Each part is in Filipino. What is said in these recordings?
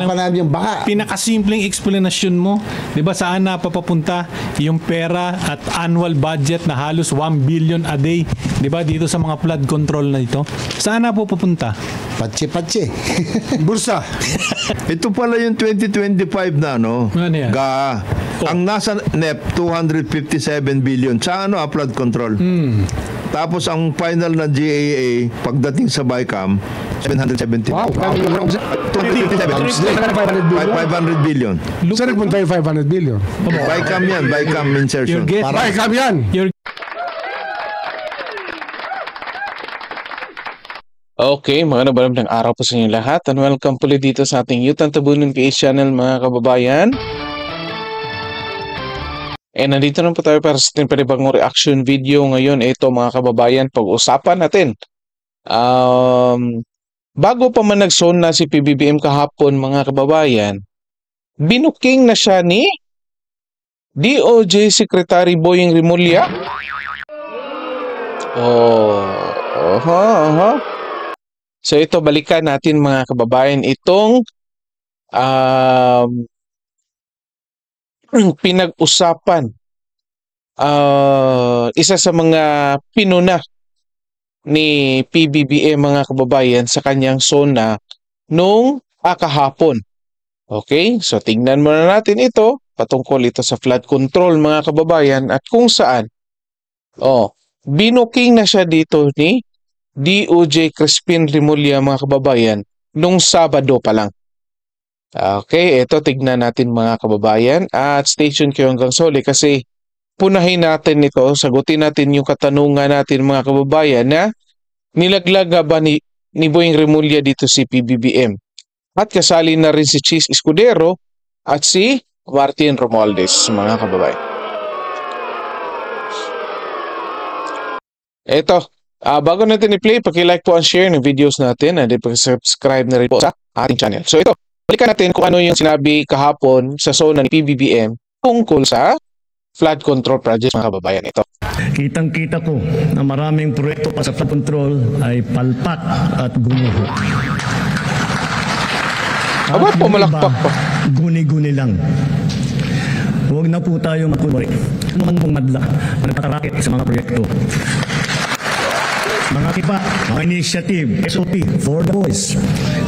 Pag-usapan namin yung baha. Pinakasimpleng explanation mo, 'di ba, saan na papapunta yung pera at annual budget na halos 1 billion a day, 'di ba, dito sa mga flood control na ito? Saan na po papunta? Patsi-patsi. Bursa. Ito pala yung 2025 na, no? Ano yan? GA. Ang nasa NEP, 257 billion. Sa ano, flood control. Tapos ang final na GAA, pagdating sa BICAM, 770. Wow. 500 billion. Saan nagpunta yung 500 billion? BICAM yan, BICAM insertion. Bicam yan. Okay, mga nabalang araw po sa inyo lahat and welcome po ulit dito sa ating Youth and Tabunan PH channel, mga kababayan. Nandito na po tayo para sa ating panibagong reaction video ngayon. Ito, mga kababayan, pag-usapan natin. Bago pa man nag-zone na si PBBM kahapon, mga kababayan, binuking na siya ni DOJ Secretary Boying Rimulya. So ito, balikan natin, mga kababayan, itong pinag-usapan. Isa sa mga pinuna ni PBBM, mga kababayan, sa kanyang zona nung kahapon. Okay, so tingnan muna natin ito, patungkol ito sa flood control, mga kababayan, at kung saan binuking na siya dito ni DOJ Crispin Rimulya, mga kababayan, nung Sabado pa lang. Okay, ito tignan natin, mga kababayan, at stay tuned kayo hanggang sa huli kasi punahin natin ito, sagutin natin yung katanungan natin, mga kababayan, na nilaglag ba ni Boying Rimulya dito si PBBM? At kasali na rin si Chis Escudero at si Martin Romualdez, mga kababayan. Ito, bago natin i-play, paki-like po and share ng videos natin at paki-subscribe na rin po sa ating channel. So ito, balikan natin kung ano yung sinabi kahapon sa zona ni PBBM tungkol sa flood control project, mga kababayan. Ito. Kitang-kita ko na maraming proyekto pa sa flood control ay palpak at gumuho. Aba, pumalakpak pa. Guni-guni lang. Huwag na po tayo magkunwari. Ano man pong madla na nagpatarakit sa mga proyekto. Mga tipa, mga initiative, SOP, for the boys.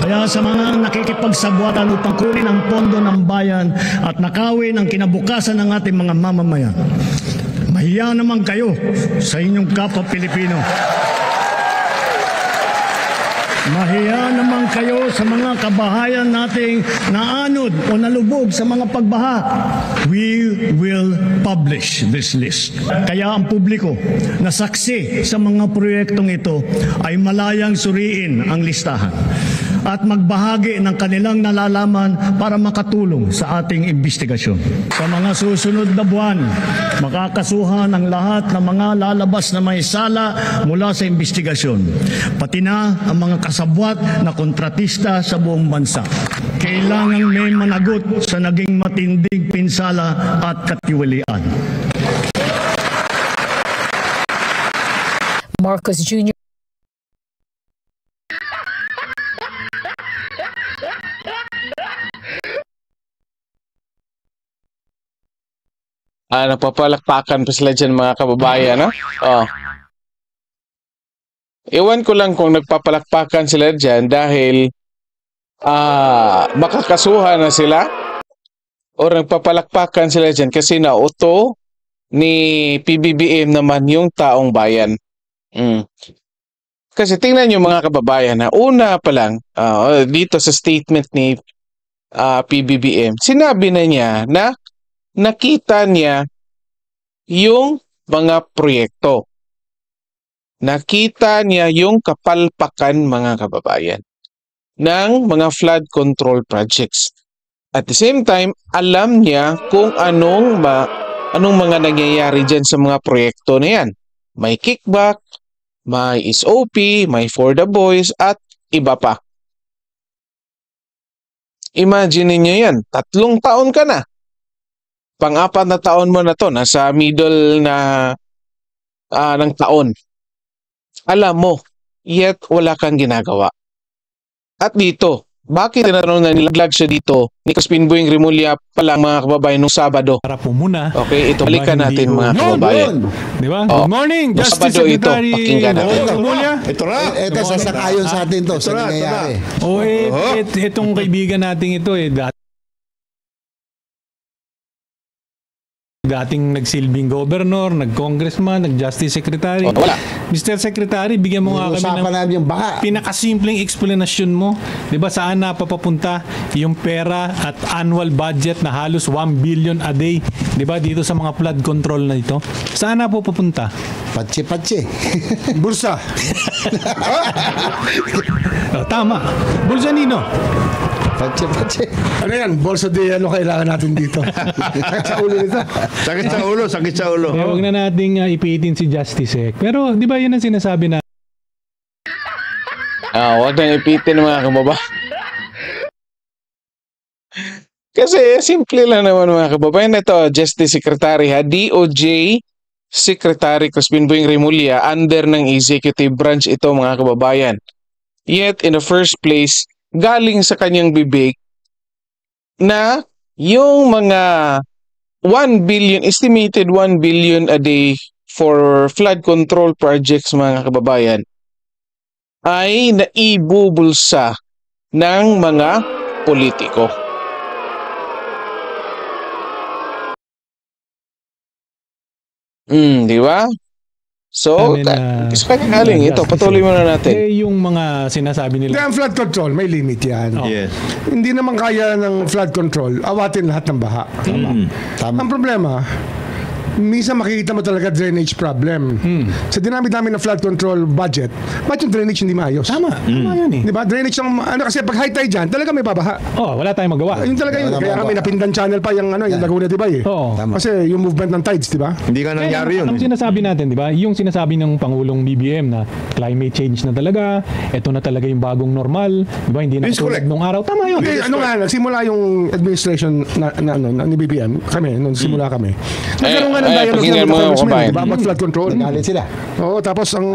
Kaya sa mga nakikipagsabwatan upang kunin ang pondo ng bayan at nakawin ang kinabukasan ng ating mga mamamayan, mahiya naman kayo sa inyong kapwa Pilipino. Mahiya naman kayo sa mga kabahayan nating naanod o nalubog sa mga pagbaha. We will publish this list. Kaya ang publiko na saksi sa mga proyektong ito ay malayang suriin ang listahan at magbahagi ng kanilang nalalaman para makatulong sa ating investigasyon. Sa mga susunod na buwan, makakasuhan ang lahat ng mga lalabas na may sala mula sa investigasyon, pati na ang mga kasabwat na kontratista sa buong bansa. Kailangan may managot sa naging matinding pinsala at katiwalian. Marcos Jr. Napapalakpakan pa sila dyan, mga kababayan, no? Ewan ko lang kung nagpapalakpakan sila dyan dahil makakasuhan na sila o nagpapalakpakan sila dyan kasi nauto ni PBBM naman yung taong bayan. Kasi tingnan nyo, mga kababayan, na una pa lang dito sa statement ni PBBM, sinabi na niya na nakita niya yung mga proyekto. Nakita niya yung kapalpakan, mga kababayan, ng mga flood control projects. At the same time, alam niya kung anong mga nangyayari dyan sa mga proyekto na yan. May kickback, may SOP, may for the boys, at iba pa. Imagine niyo yan, 3 taon ka na. Pang-4 na taon mo na to, nasa middle na ng taon. Alam mo, yet wala kang ginagawa. At dito, bakit tinatanong na nilaglag siya dito ni Crispin Boying Remulla pa lang mga kababayan nung Sabado? Para po muna. Okay, ito balikan Diba, natin hindi mga ho- kababayan. Di ba? Oh. Good morning, Nung Justice Sabado ito, Secretary pakinggan natin. Remulla. Ito na. Ito, sasakayon sa atin to. Sa nangyayari. O itong kaibigan nating ito dating nagsilbing governor, nag-congressman, nag-justice secretary. Wala. Mr. Secretary, bigyan mo nga kami Usapan ng namin yung baka. pinakasimpleng explanation mo. 'Di ba saan napapapunta yung pera at annual budget na halos 1 billion a day, 'di ba, dito sa mga flood control na ito? Saan napapapunta? Patsi-patsi. Bursa. Tama. Bolsonino. Patsi-patsi. Ano yan? Bolsa de ano kailangan natin dito? Sakit sa ulo nito. Sakit sa ulo, sakit sa ulo. Huwag na nating ipitin si Justice Sec. Pero 'di ba 'yun ang sinasabi na Huwag nang ipitin mga kababayan. Kasi simple lang naman mga kababayan. Ito, Justice Secretary DOJ Secretary Crispin Boying Remulla under ng executive branch ito mga kababayan. Yet in the first place, galing sa kanyang bibig na yung mga 1 billion, estimated 1 billion a day for flood control projects mga kababayan ay naibubulsa ng mga politiko. Di ba? So, sa kanya galing ito, patuloy muna natin. yung mga sinasabi Hindi, nila. ang flood control, may limit yan. Yes. Hindi naman kaya ng flood control, awatin lahat ng baha. Tama. Ang problema, minsan makikita mo talaga drainage problem. Sa dinami-dami ng flood control budget, ba't yung drainage hindi maayos? Tama yun eh. Di ba? Drainage ng, kasi pag high tide dyan, talaga may babaha. Wala tayong magawa. Yun talaga yun. Wala Kaya naman kami napindan channel pa yung, yung Laguna, di ba eh? Oo. Tama. Kasi yung movement ng tides, di ba? Hindi ka nangyari yun. Ang sinasabi natin, di ba? Yung sinasabi ng Pangulong BBM na climate change na talaga, ito na talaga yung bagong normal, di ba? Hindi na Is katulad correct. nung araw. Tama yun. Ano nga, nagsimula yung administration ni BBM, kami, nung simula kami. Nagkaroon nga ng dialogue pakinggan yan mo, with the congressman, kabayan. di ba? About flood control. Galit sila. Oo, tapos ang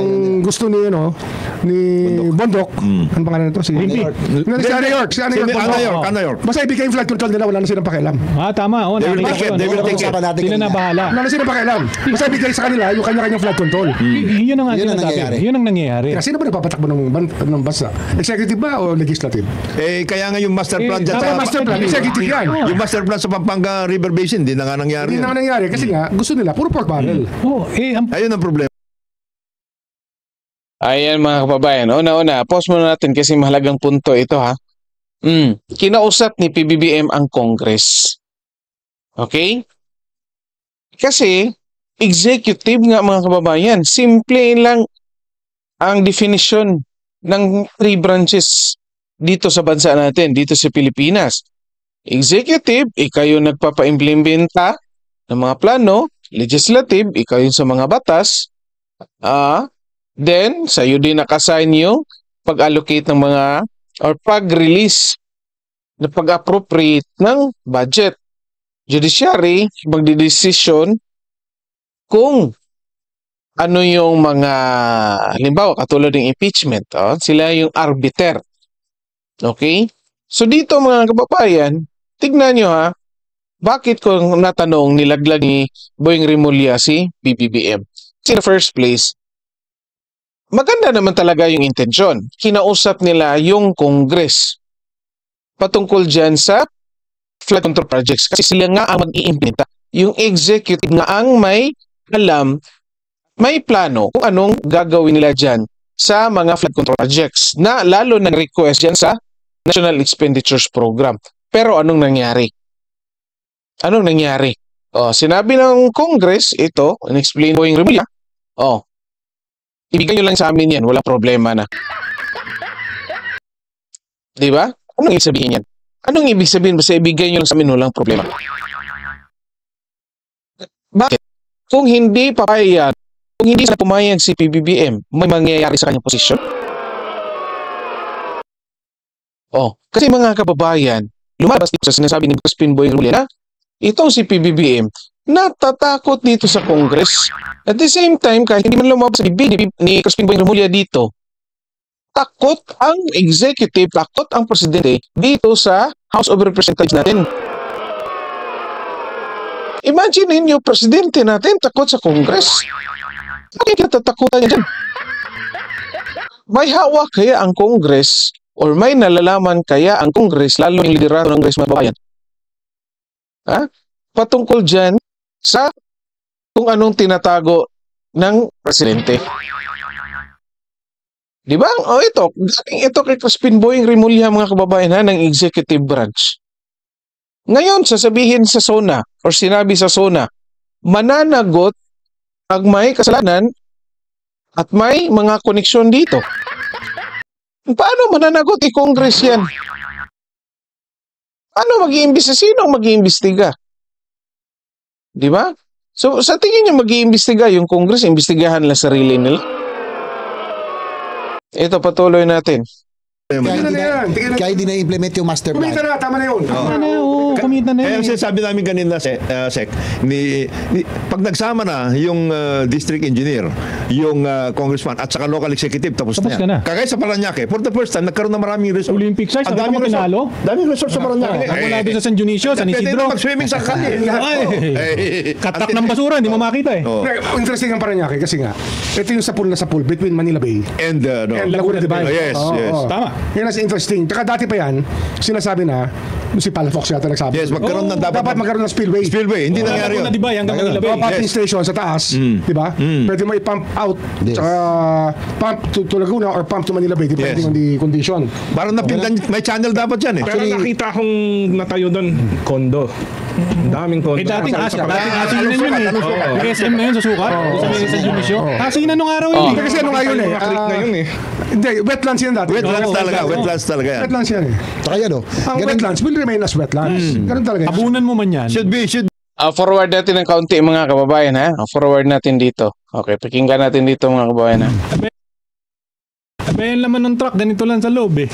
gusto ni Bondok, ang pangalan nito? Si Ana York. Si Ana York. Bondok. Ana York. Basta ibigay yung flood control nila, wala na silang pakialam. Tama. They will take it. They will take it. Usapan natin Sila na kanina. bahala. Wala na silang pakialam. Basta ibigay sa kanila yung kanya-kanyang flood control. Yun ang nga Yun ang sinasabi. nangyayari. Yun ang nangyayari. Kaya sino ba nagpapatakbo ng bansa? Executive ba o legislative? Kaya nga yung master plan dyan Kaya sa... master plan, executive yan. Yung master plan sa Pampanga River Basin, hindi na nga nangyari Hindi yun. na nangyari kasi nga gusto nila puro pork barrel. Ayun ang problema. Ayan mga kababayan, una-una, pause muna natin kasi mahalagang punto ito ha. Kinausap ni PBBM ang Congress. Okay? Kasi, executive nga mga kababayan, simple lang ang definition ng 3 branches dito sa bansa natin, dito sa Pilipinas. Executive, ikaw yung nagpapa-implementa ng mga plano. Legislative, ikaw yung sa mga batas. Then, sa'yo din nakasign yung pag-allocate ng mga or pag-release na pag-appropriate ng budget. Judiciary, magdidesisyon kung ano yung mga, halimbawa, katulad ng impeachment. Sila yung arbiter. Okay? So dito mga kababayan, tignan nyo ha, bakit ko natanong nilaglag ni Boying Remulla si PBBM? In the first place, maganda naman talaga yung intensyon. Kinausap nila yung Congress patungkol dyan sa flood control projects kasi sila nga ang mag-i-implementa. Yung executive nga ang may alam, may plano kung anong gagawin nila dyan sa mga flood control projects na lalo nang request dyan sa National Expenditures Program. Pero anong nangyari? Anong nangyari? Sinabi ng Congress, ito, in-explain ko yung Remulla, ibigay nyo lang sa amin yan, wala problema na. Diba? Anong ibig sabihin yan? Anong ibig sabihin basta ibigay nyo lang sa amin, walang problema? Bakit? Kung hindi papayag, kung hindi sana pumayag si PBBM, may mangyayari sa kanyang posisyon? Kasi mga kababayan, lumabas dito sa sinasabi ni Crispin Boying Remulla na itong si PBBM natatakot dito sa Congress. At the same time, kahit hindi man lumabas sa bibig ni Crispin Boying Remulla dito, takot ang executive, takot ang presidente dito sa House of Representatives natin. Imagine ninyo, presidente natin takot sa Congress. Bakit natatakutan niya dyan? May hawak kaya ang Congress or may nalalaman kaya ang Congress, lalo yung liderato ng Congress mga babayan? Patungkol dyan sa kung anong tinatago ng presidente. Di ba? Ito kay Crispin Boying Remulla mga kababayan ng executive branch. Ngayon, sasabihin sa SONA or sinabi sa SONA, mananagot pag may kasalanan at may mga koneksyon dito. Paano mananagot? Congress yan. Paano mag-iimbestiga? Sino mag-iimbestiga? Di ba? So, sa tingin nyo mag-iimbestiga yung Congress, imbestigahan lang sarili nila. Ito, patuloy natin. Kaya hindi na-implement yung master plan. Kumita na, tama na yun. Kumita na Kaya yun. sinasabi namin kanina, Sec, pag nagsama na yung district engineer, yung congressman, at saka local executive, tapos Tapos na ka na. yan. Kagaya sa Paranaque, for the first time, nagkaroon na maraming resort. Olympic size, Ang ang daming resort. pinalo. Daming resort sa Paranaque. Mula doon sa San Dionisio, San Pwede Isidro. na mag-swimming sa kali. Katak ng basura, hindi mo makita eh. Oh. Interesting ang Paranaque kasi nga, ito yung sa pool between Manila Bay And, and Laguna de Bay. Yes, yes. Tama. Yan ang interesting. Taka dati pa yan, sinasabi na, si Palafox yata nagsabi. Yes, magkaroon ng dapat magkaroon ng spillway. Spillway, hindi nangyari yun. Di ba? Hanggang Manila Bay. Pumping station sa taas, di ba? Pwede mo i-pump out, Yes. tsaka pump to Laguna or pump to Manila Bay, depending Yes. on the condition. Parang napindan, may channel dapat yan eh. Pero nakita kong natayo doon, kondo. Daming kondo. Dating Sa- asinan yun eh. Yung SM na yun sa sukat. Sa San Dionisio. Asinan nung araw yun eh. Kasi ano nga yun eh? Creek na yun eh. Hindi, wetlands yan dati. Wetlands talaga, wetlands talaga yan. Wetlands yan eh. Saka yan, Ang wetlands will remain as wetlands. Ganun talaga yan. Abunan mo man yan. Should be. Forward natin ng kaunti mga kababayan ha. Forward natin dito. Okay, pakinggan natin dito mga kababayan ha. Abayan laman ng truck, ganito lang sa loob eh.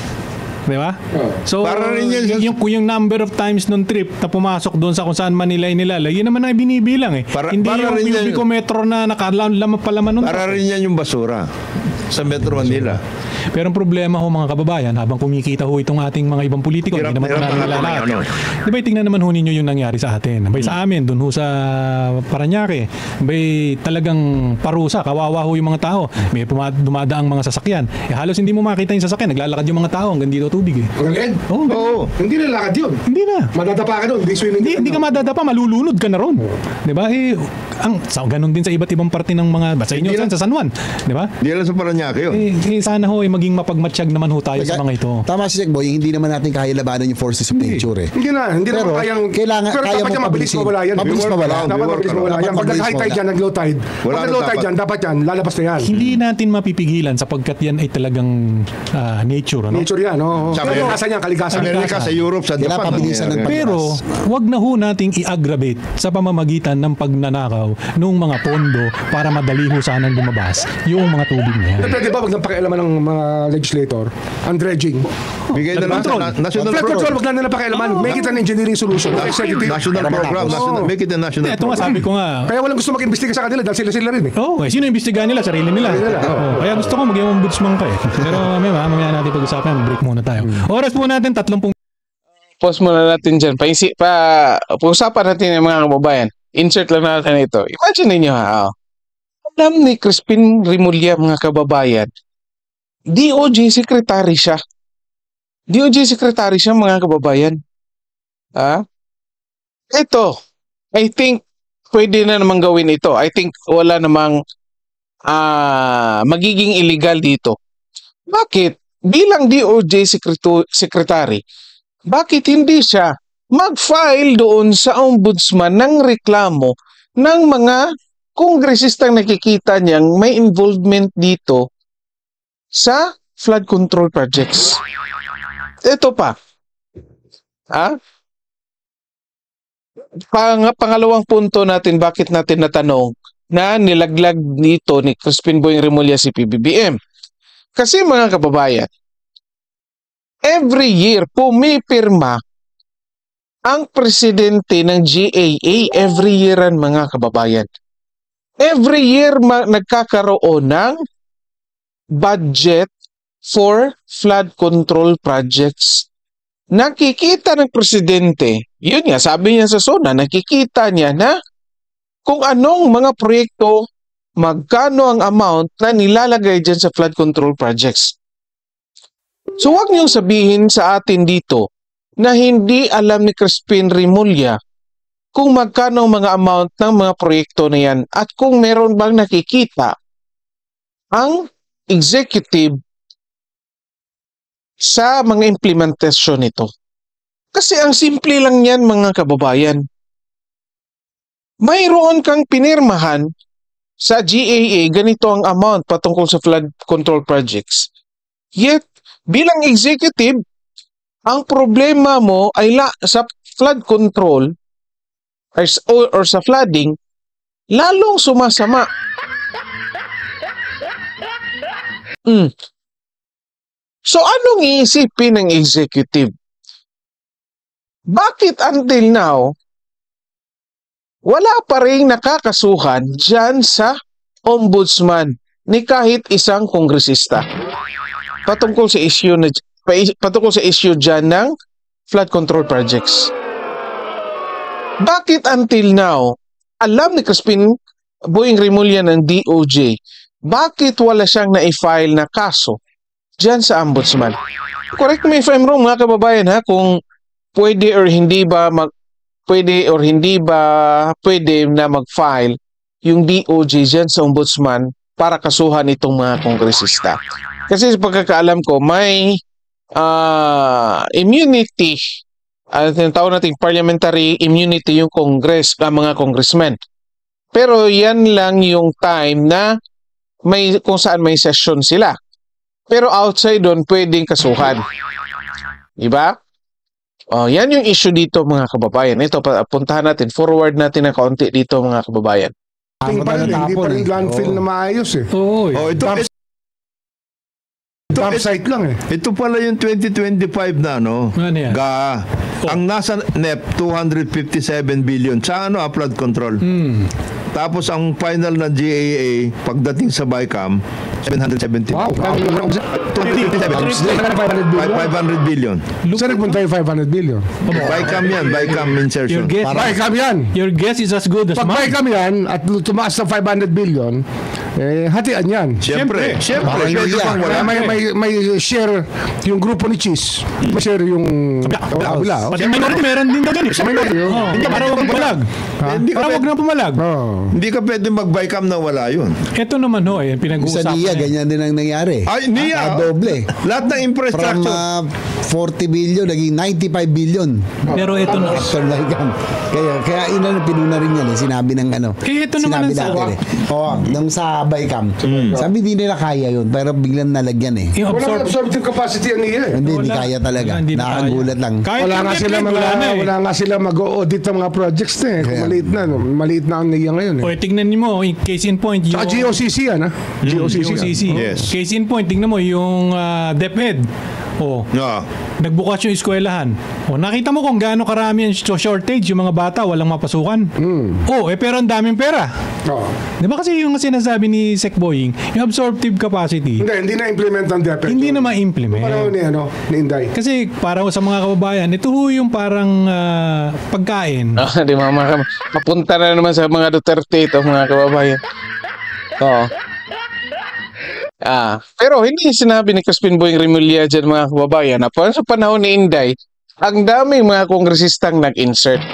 Di ba? So, Para rin yan- yung number of times nung trip na pumasok doon sa kung saan Manila inilalay, yun naman ang binibilang eh. Hindi para yung rin yan- kubikometro na nakalaman palaman nun. Para rin yan yung basura sa Metro Manila. Pero ang problema ho mga kababayan, habang kumikita ho itong ating mga ibang politiko, Hirap- hindi naman hirap nalala na lahat. ano. Di ba, tingnan naman ho ninyo yung nangyari sa atin. Bay sa amin, dun ho sa Paranaque, bay talagang parusa, kawawa ho yung mga tao. May dumadaang mga sasakyan. Halos hindi mo makita yung sasakyan, naglalakad yung mga tao hanggang dito tubig eh. Galing. Oo. Hindi na lakad yun. Hindi na. Madadapa ka doon. Hindi swimming. Hindi ka madadapa, malulunod ka na ron. Di ba? Ganun din sa iba't ibang parte ng mga, sa inyo, sa San Juan. Di ba? Hindi lang sa Paranaque yun. Sana ho, maging mapagmatsyag naman ho tayo sa mga ito. Tama si Sec Boy, hindi naman natin kaya labanan yung forces of nature eh. Hindi na Pero, naman kayang... kailangan- pero kaya dapat mo yan mabilis pabilisin. mawala yan. Mabilis mawala. Dapat mabilis mawala yan. Pag Mabilis nag-high tide mawala. yan, nag-low tide. Wala Pag na nag-low tide dapat. yan, dapat yan, lalabas na yan. Hindi natin mapipigilan sapagkat yan ay talagang nature. Ano? Nature yan, oo. Sa Pero Amerika- kalikasan yan, kalikasan. Sa Amerika, sa Europe, sa Kailangan Japan. pabilisan ng nangyayari. Pero wag na ho nating i-aggravate sa pamamagitan ng pagnanakaw ng mga pondo para madali ho sanang lumabas yung mga tubig na yan. Pwede ba wag nang pakialaman ng mga legislator? Ang dredging. Bigay na lang Control. sa national Flood control, program. wag na nila pakialaman. Make it an engineering solution. Executive. National program. Make it a national Ito nga, sabi ko nga, Kaya walang gusto mag-imbestiga sa kanila dahil sila rin eh. sino imbestigahan nila? Sarili nila. Kaya gusto ko maging ombudsman ka eh. Pero mamaya natin pag-usapan, break muna tayo. Oras po natin, 30. Pause muna natin dyan. Pag-usapan natin yung mga kababayan. Insert lang natin ito. Imagine ninyo ha. Alam ni Crispin Remulla mga kababayan, DOJ secretary siya. DOJ secretary siya mga kababayan. Ito, I think pwede na namang gawin ito. I think wala namang magiging illegal dito. Bakit? Bilang DOJ secretary, bakit hindi siya mag-file doon sa ombudsman ng reklamo ng mga kongresistang nakikita niyang may involvement dito sa flood control projects? Ito pa. Pangalawang punto natin, bakit natin natanong na nilaglag dito ni Crispin Boying Remulla si PBBM. Kasi mga kababayan, every year pumipirma ang presidente ng GAA, every yearan mga kababayan. Every year nagkakaroon ng budget for flood control projects. Nakikita ng presidente, yun nga, sabi niya sa SONA, nakikita niya na kung anong mga proyekto, magkano ang amount na nilalagay dyan sa flood control projects. So huwag niyong sabihin sa atin dito na hindi alam ni Crispin Remulla kung magkano ang mga amount ng mga proyekto na yan at kung meron bang nakikita ang executive sa mga implementasyon nito. Kasi ang simple lang yan mga kababayan. Mayroon kang pinirmahan sa GAA, ganito ang amount patungkol sa flood control projects. Yet, bilang executive, ang problema mo ay sa flood control or sa flooding, lalong sumasama. So, anong iisipin ng executive? Bakit until now, wala pa rin nakakasuhan dyan sa ombudsman ni kahit isang kongresista patungkol sa issue dyan ng flood control projects? Bakit until now, alam ni Crispin Boying Remulla ng DOJ, bakit wala siyang na-file na kaso dyan sa ombudsman? Correct me if I'm wrong mga kababayan ha, kung pwede or hindi ba pwede na mag-file yung DOJ dyan sa ombudsman para kasuhan itong mga kongresista. Kasi sa pagkakaalam ko, may immunity, tinatawag natin parliamentary immunity yung mga congressmen. Pero yan lang yung time na kung saan may session sila. Pero outside doon, pwedeng kasuhan. Diba? Yan yung issue dito mga kababayan. Ito, puntahan natin. Forward natin ng kaunti dito mga kababayan. Hindi pa rin landfill na maayos eh. Oo. Dump site lang eh. Ito pala yung 2025 na Ano yan? GAA. Ang nasa NEP 257 billion sa flood control. Tapos ang final na GAA pagdating sa BICAM 770. Wow. 500 billion. Saan nagpunta yung 500 billion? BICAM yan, BICAM insertion. BICAM yan. Your guess is as good as Pag mine. BICAM yan at tumaas sa 500 billion, hatian yan. Siyempre. Pwede pang wala. May share yung grupo ni Cheese. May share yung kabila. Pati minority meron din daw dyan. Para huwag na pumalag. Para huwag na pumalag. Hindi ka pwede mag-BICAM na wala yun. Ito naman Sa pinag-uusapan. NIA, ganyan din ang nangyari. Ay, NIA. Doble. Lahat ng From infrastructure. 40 billion, naging 95 billion. Pero ito na. After BICAM. Kaya pinuna rin yan eh. Sinabi ng Kaya ito naman sinabi natin eh. Nung sa BICAM. Sabi di nila kaya yun. Pero biglang nalagyan eh. Yung Walang absorptive capacity ang NIA eh. Hindi kaya talaga. Nakagulat lang. Wala nga sila mag-audit ng mga projects na eh. Kung maliit na ang NIA ngayon eh. O tingnan mo, case in point. Sa GOCC yan ha? GOCC. Yes. Case in point, tingnan mo yung DepEd. Nagbukas yung eskwelahan. Nakita mo kung gaano karami ang shortage yung mga bata, walang mapasukan. Pero ang daming pera. Di ba kasi yung sinasabi ni Sec Boying, yung absorptive capacity, Hindi na-implement ang DepEd. hindi na ma-implement. Parang ni Inday. Kasi para sa mga kababayan, ito yung parang pagkain. Di mama, mapunta na naman sa mga Duterte ito mga kababayan. Pero hindi sinabi ni Crispin Boying Remulla dyan mga kababayan na sa panahon ni Inday, ang daming mga kongresistang nag-insert.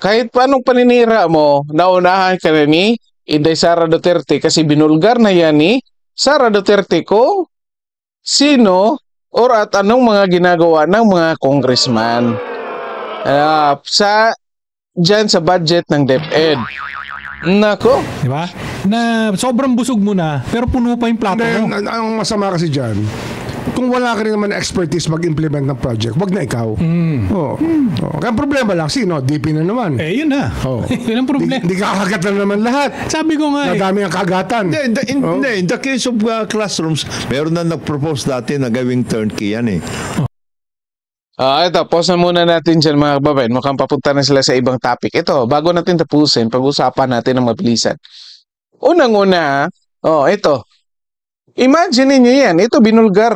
Kahit paanong paninira mo, naunahan ka na ni Inday Sara Duterte kasi binulgar na yan ni Sara Duterte ko sino or at anong mga ginagawa ng mga congressman dyan sa budget ng DepEd. Nako. Di ba? Na sobrang busog mo na, pero puno pa yung plato mo. Ang masama kasi dyan, kung wala ka rin naman expertise mag-implement ng project, wag na ikaw. Kaya ang problema lang, sino? DP na naman. Yun na. Yun ang problema. Hindi kakagat na naman lahat. Sabi ko nga Nadami ang kagatan. In the case of classrooms, meron na nag-propose dati na gawing turnkey yan eh. Ito, pause na muna natin dyan mga kababayan. Mukhang papunta na sila sa ibang topic. Ito, bago natin tapusin, pag-usapan natin ng mabilisan. Unang-una, ito. Imagine niyo yan, ito binulgar.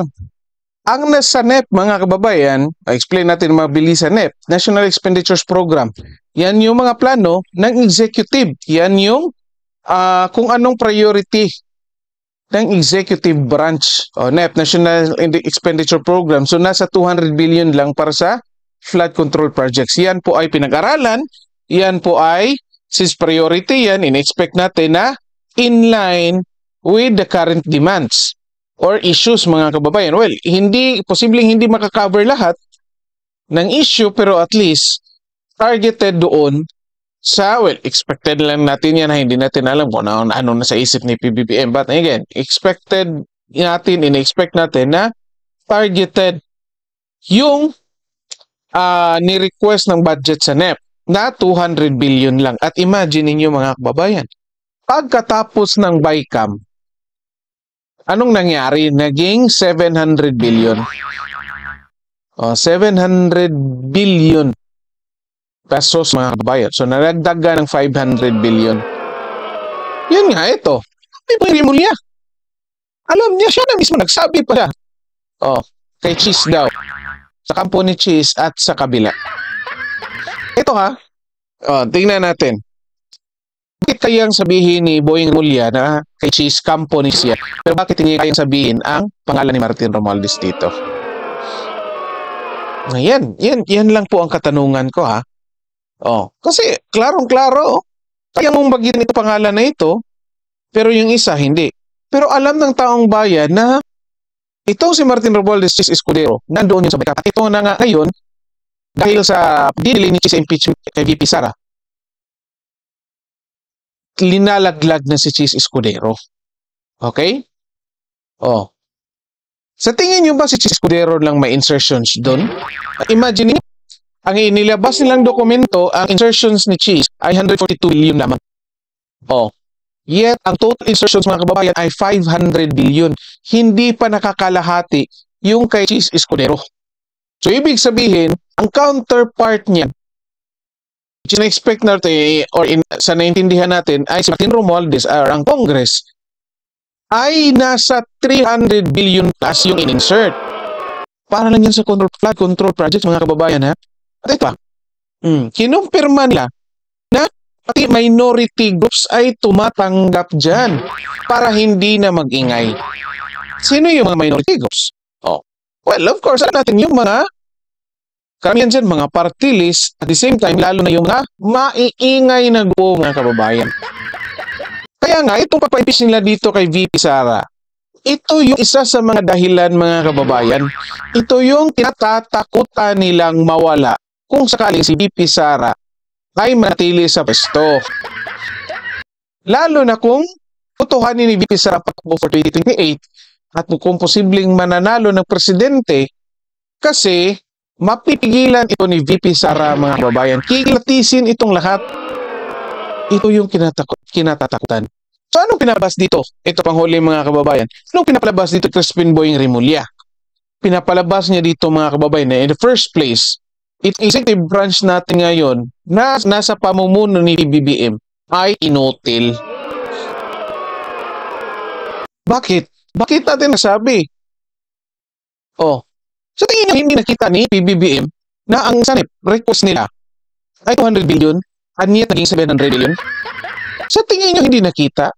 Ang nasa NEP, mga kababayan, explain natin mabilis sa NEP, National Expenditures Program. Yan yung mga plano ng executive. Yan yung kung anong priority ng executive branch. NEP, National Expenditure Program. So nasa 200 billion lang para sa flood control projects. Yan po ay pinag-aralan. Yan po ay, since priority yan, in-expect natin na in line with the current demands or issues, mga kababayan. Well, posibleng hindi makakover lahat ng issue, pero at least targeted doon sa, expected lang natin yan, hindi natin alam kung ano na sa isip ni PBBM. But again, in-expect natin na targeted yung ni-request ng budget sa NEP na 200 billion lang. At imagine niyo, mga kababayan, pagkatapos ng BICAM, anong nangyari? Naging 700 billion. 700 billion pesos, mga kababayan. So, naragdagan ng 500 billion. Yun nga, ito. Hindi mo niya. Alam niya, siya na mismo nagsabi pa siya. Kay Cheese daw. Sa kampo ni Cheese at sa kabila. Ito ha. Tingnan natin. Bakit kayang sabihin ni Boying Rimulya na kay Cheese kampo ni siya? Pero bakit hindi kayang sabihin ang pangalan ni Martin Romualdez dito? Yan lang po ang katanungan ko ha. Kasi klarong-klaro, kaya mong bagitin ito pangalan na ito, pero yung isa hindi. Pero alam ng taong bayan na itong si Martin Romualdez Cheese Escudero, nandoon yun sa BICAM. At ito na nga ngayon, dahil sa pagdili ni Cheese impeachment kay VP Sara, linalaglag na si Cheese Escudero. Okay? Sa tingin nyo ba si Cheese Escudero lang may insertions doon? Imagine niyo, ang inilabas nilang dokumento, ang insertions ni Cheese ay 142 billion naman. Yet, ang total insertions, mga kababayan, ay 500 billion. Hindi pa nakakalahati yung kay Cheese Escudero. So, ibig sabihin, ang counterpart niya, in-expect natin, sa naintindihan natin, ay si Martin Romualdez, ang Congress, ay nasa 300 billion plus yung in-insert. Para lang yan sa flood control project, mga kababayan, ha? At ito, kinumpirma nila na pati minority groups ay tumatanggap dyan para hindi na mag-ingay. Sino yung mga minority groups? Well, of course, alam natin yung mga karamihan dyan, mga party list, at the same time, lalo na yung maiingay na grupo, mga kababayan. Kaya nga, itong pagpaipis nila dito kay VP Sara, ito yung isa sa mga dahilan, mga kababayan. Ito yung tinatatakutan nilang mawala kung sakaling si VP Sara ay manatili sa pwesto. Lalo na kung tutuhanin ni VP Sara patakbo for 2028 at kung posibleng mananalo ng presidente, kasi mapipigilan ito ni VP Sara, mga kababayan. Kikilatisin itong lahat. Ito yung kinatatakutan. So anong pinapalabas dito? Ito pang huli, mga kababayan. Anong pinapalabas dito Crispin Boying Rimulya? Pinapalabas niya dito, mga kababayan, na in the first place, executive branch natin ngayon na nasa pamumuno ni PBBM ay inutil. Bakit? Bakit natin nasabi? Sa tingin niyo, hindi nakita ni PBBM na ang sanip request nila ay 200 billion at yet naging 700 billion? Sa tingin niyo, hindi nakita?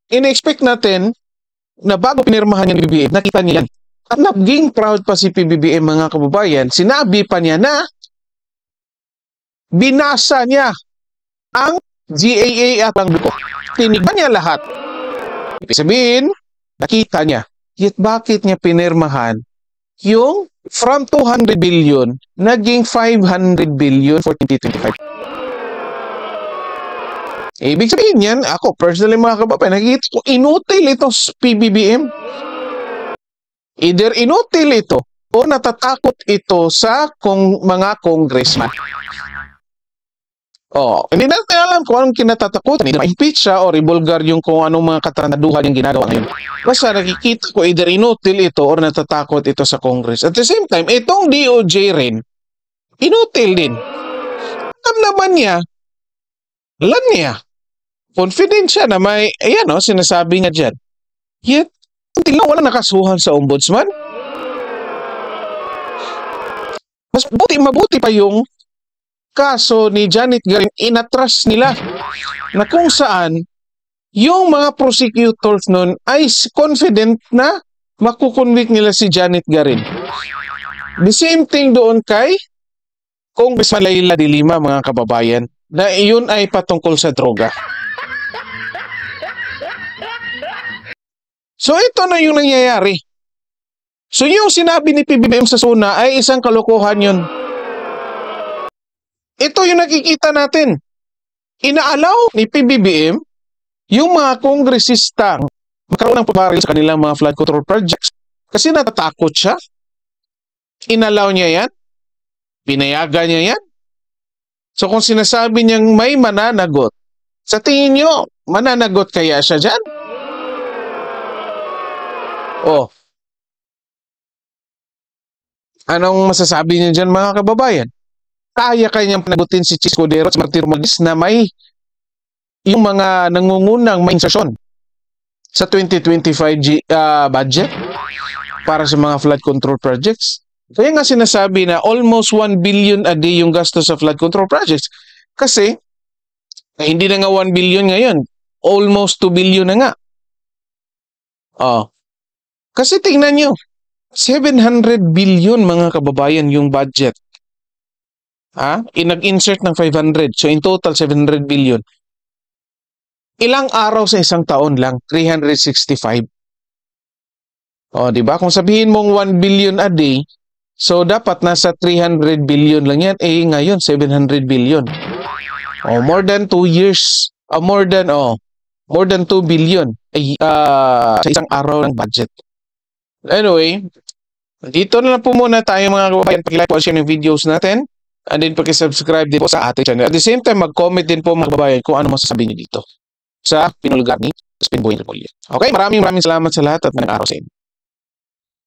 In-expect natin na bago pinirmahan yung PBBM, nakita niya yan. At naging proud pa si PBBM, mga kababayan. Sinabi pa niya na binasa niya ang GAA at ang buko. Tinignan niya lahat. Ibig sabihin, nakita niya. Yet bakit niya pinirmahan yung from 200 billion naging 500 billion for 2025? Ibig sabihin yan, ako personally, mga kababayan, nakikita ko inutil ito sa PBBM. Either inutil ito o natatakot ito sa mga congressman. Hindi natin alam kung anong kinatatakutan. Hindi ma-impeach siya o ibulgar yung kung anong mga katangaduhan yung ginagawa ngayon. Basta nakikita ko either inutil ito o natatakot ito sa Congress. At the same time, itong DOJ rin, inutil din. Alam niya, confident siya na may, sinasabi niya dyan, Yet, until now, wala nakasuhan sa ombudsman. Mas mabuti pa yung kaso ni Janet Garin, inatras nila na kung saan yung mga prosecutors nun ay confident na makukonvict nila si Janet Garin. The same thing doon kay Congressman Leila de Lima, mga kababayan, na iyon ay patungkol sa droga. So ito na yung nangyayari. So yung sinabi ni PBBM sa SONA ay isang kalokohan yun. Ito yung nakikita natin. Inaalaw ni PBBM yung mga kongresistang magkaroon ng pabaril sa kanilang mga flood control projects kasi natatakot siya. Inalaw niya yan. Pinayagan niya yan. So kung sinasabi niyang may mananagot, sa tingin niyo, mananagot kaya siya dyan? Oh. Anong masasabi niyo dyan, mga kababayan? Kaya kanyang panagutin si Chis Cordero at Martir Magdis na may yung mga nangungunang may insertion sa 2025 budget para sa mga flood control projects. Kaya nga sinasabi na almost 1 billion a day yung gasto sa flood control projects. Kasi, hindi na nga 1 billion ngayon. Almost 2 billion na nga. Oh. Kasi tingnan nyo, 700 billion mga kababayan yung budget. Nag-insert ng 500. So in total, 700 billion. Ilang araw sa isang taon lang? 365. O, di ba? Kung sabihin mong 1 billion a day, so dapat nasa 300 billion lang yan. Ngayon, 700 billion. O, more than 2 years. More than 2 billion sa isang araw ng budget. Anyway, dito na lang po muna tayo, mga kababayan. Pag-like po share ng videos natin. And then pag-subscribe din po sa ating channel. At the same time, mag-comment din po, mga kababayan, kung ano masasabi niyo dito sa pinulgar ni Crispin Boy Remulla. Okay, maraming salamat sa lahat at magandang araw sa inyo.